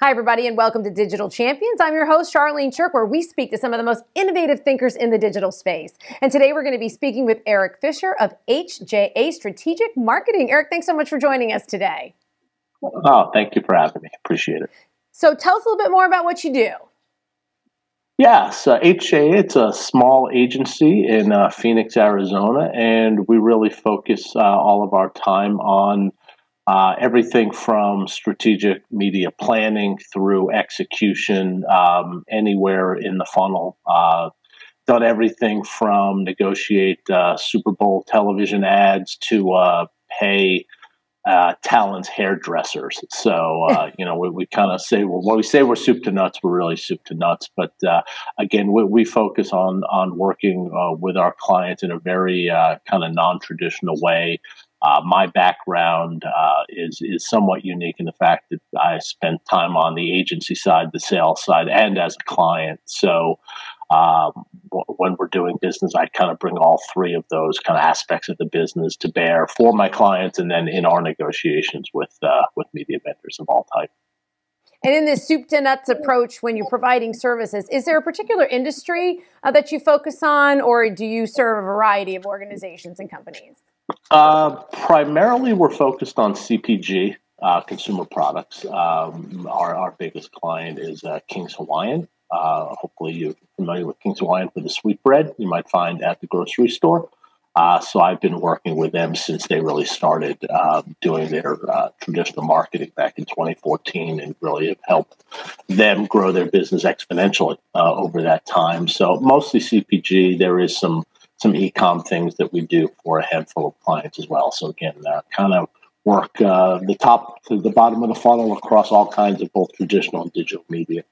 Hi, everybody, and welcome to Digital Champions. I'm your host, Charlene Chirk, where we speak to some of the most innovative thinkers in the digital space. And today we're going to be speaking with Eric Fischer of HJA Strategic Marketing. Eric, thanks so much for joining us today. Oh, thank you for having me. Appreciate it. So tell us a little bit more about what you do. Yes, HJA, it's a small agency in Phoenix, Arizona, and we really focus all of our time on everything from strategic media planning through execution, anywhere in the funnel. Done everything from negotiate Super Bowl television ads to pay talent's hairdressers. So, we kind of say, well, when we say we're soup to nuts, we're really soup to nuts. But again, we focus on working with our clients in a very kind of non-traditional way. My background is somewhat unique in the fact that I spent time on the agency side, the sales side, and as a client. So when we're doing business, I kind of bring all three of those kind of aspects of the business to bear for my clients, and then in our negotiations with media vendors of all types. And in this soup to nuts approach, when you're providing services, is there a particular industry that you focus on, or do you serve a variety of organizations and companies? Primarily, we're focused on CPG, consumer products. Our biggest client is King's Hawaiian. Hopefully you're familiar with King's Hawaiian for the sweetbread you might find at the grocery store. So I've been working with them since they really started doing their traditional marketing back in 2014, and really have helped them grow their business exponentially over that time. So mostly CPG. There is some e-com things that we do for a handful of clients as well. So again, kind of work the top to the bottom of the funnel across all kinds of both traditional and digital media.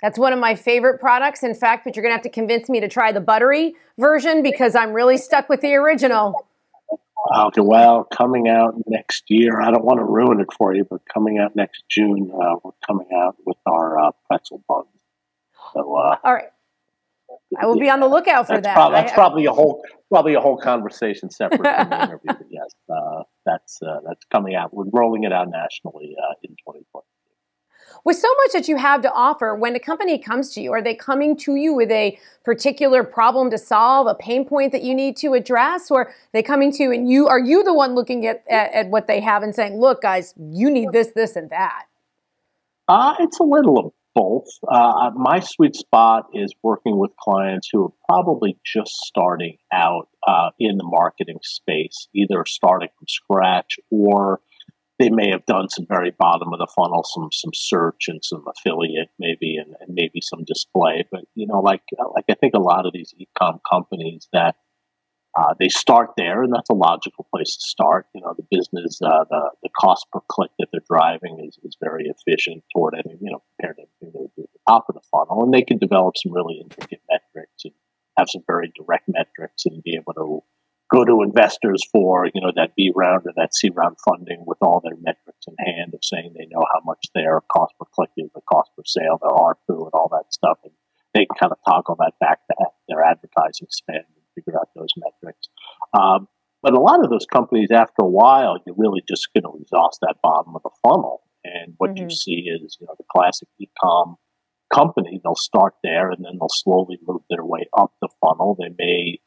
That's one of my favorite products, in fact, but you're going to have to convince me to try the buttery version because I'm really stuck with the original. Okay, well, coming out next year, I don't want to ruin it for you, but coming out next June, we're coming out with our pretzel buns. So, all right. I will be on the lookout for that. That's probably a whole conversation separate from the interview. But yes, that's coming out. We're rolling it out nationally in 2020. With so much that you have to offer, when a company comes to you, are they coming to you with a particular problem to solve, a pain point that you need to address, or are they coming to you and are you the one looking at what they have and saying, look, guys, you need this, this, and that? It's a little of both. My sweet spot is working with clients who are probably just starting out in the marketing space, either starting from scratch or they may have done some very bottom of the funnel, some search and some affiliate maybe, and maybe some display. But like I think a lot of these e-com companies that they start there, and that's a logical place to start. The business, the cost per click that they're driving is very efficient toward any, compared to anything they would do at the top of the funnel, and they can develop some really intricate metrics and have some very direct metrics and be able to go to investors for, that B round or that C round funding with all their metrics in hand of saying they know how much their cost per click is, the cost per sale, their ARPU, and all that stuff. And they can kind of toggle that back to their advertising spend and figure out those metrics. But a lot of those companies, after a while, you're really just going to exhaust that bottom of the funnel. And what you see is, the classic e-com company, they'll start there and then they'll slowly move their way up the funnel. They may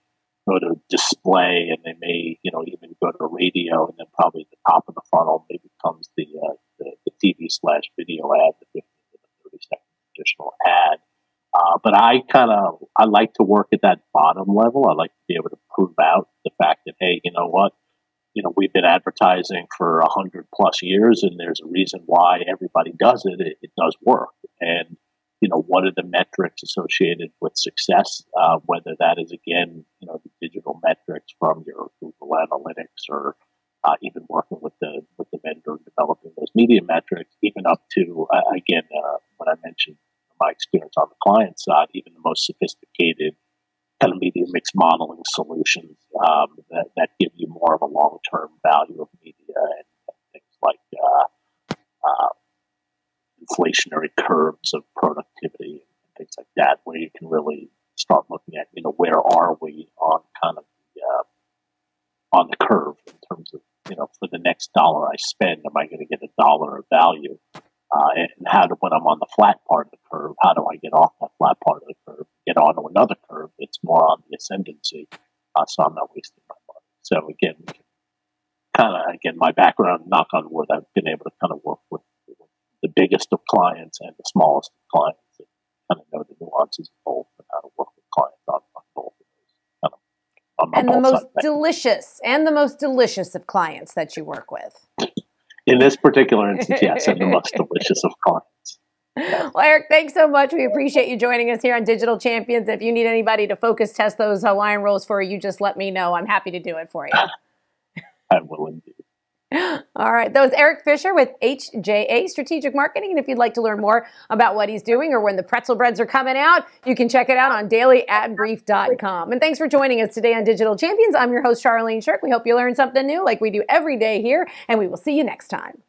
go to display, and they may, even go to radio, and then probably at the top of the funnel maybe comes the TV/video ad, the 15 to the 30-second traditional ad. But I like to work at that bottom level. I like to be able to prove out the fact that, hey, you know what? We've been advertising for 100+ years, and there's a reason why everybody does it. It does work. And what are the metrics associated with success? Whether that is, again, the digital metrics from your Google Analytics, or even working with the vendor developing those media metrics, even up to again, when I mentioned my experience on the client side, even the most sophisticated kind of media mix modeling solutions that give you more of a long-term value of media, and things like inflationary curves of productivity and things like that, where you can really start looking at, where are we on kind of on the curve in terms of, for the next dollar I spend, am I going to get $1 of value? And when I'm on the flat part of the curve, how do I get off that flat part of the curve, get onto another curve that's more on the ascendancy, so I'm not wasting my money. So again, my background, knock on wood, I've been able to kind of work with the biggest of clients and the smallest of clients, and kind of know the nuances of both and how to work with clients on both of those. And the most delicious of clients that you work with. In this particular instance, yes, and the most delicious of clients. Well, Eric, thanks so much. We appreciate you joining us here on Digital Champions. If you need anybody to focus test those Hawaiian rolls for you, just let me know. I'm happy to do it for you. I will indeed. All right. That was Eric Fischer with HJA Strategic Marketing. And if you'd like to learn more about what he's doing or when the pretzel breads are coming out, you can check it out on dailyatbrief.com. And thanks for joining us today on Digital Champions. I'm your host, Charlene Shirk. We hope you learned something new like we do every day here, and we will see you next time.